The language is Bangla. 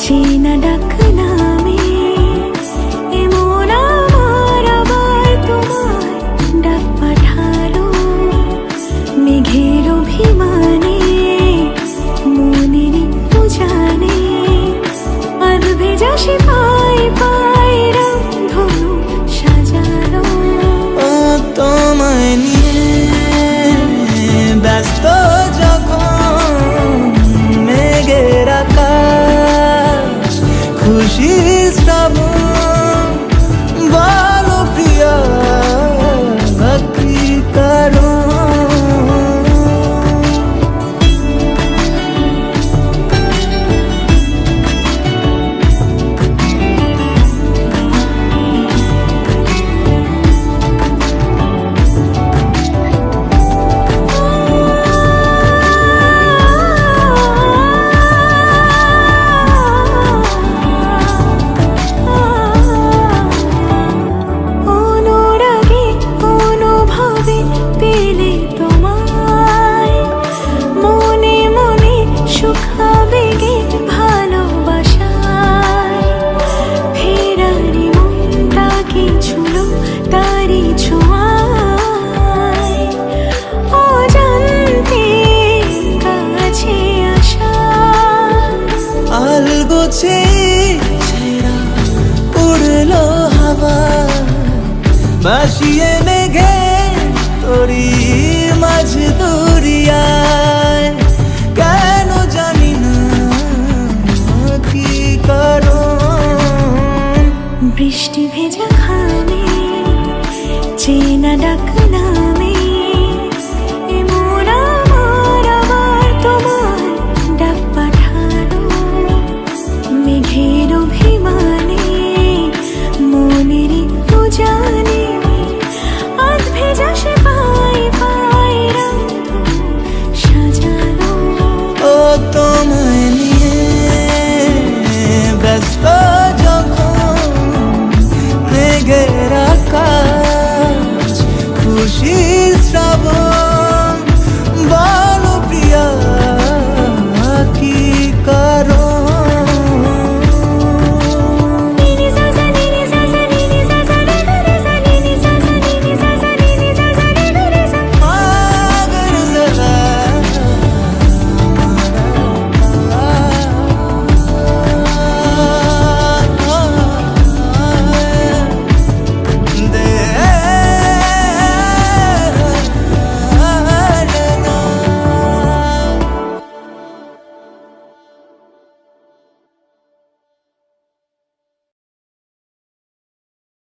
চেনা ডাক নামে এমন আমার আবার তোমায় ডাক পাঠালো মেঘের অভিমানে মনের উজানে আধ ভেজা সে পাই পাই রামধনু সাজালো তোমায় নিয়ে ব্যস্ত যখন মেঘের আকাশ খুশি শ্রাবণ বলো প্রিয়া কি কারণ উড়লো হাওয়া ভাসিয়ে মেঘে তোরি মাঝ দরিয়ায় কেন জানি না কি কারণ বৃষ্টি ভেজা খানে চেনা ডাক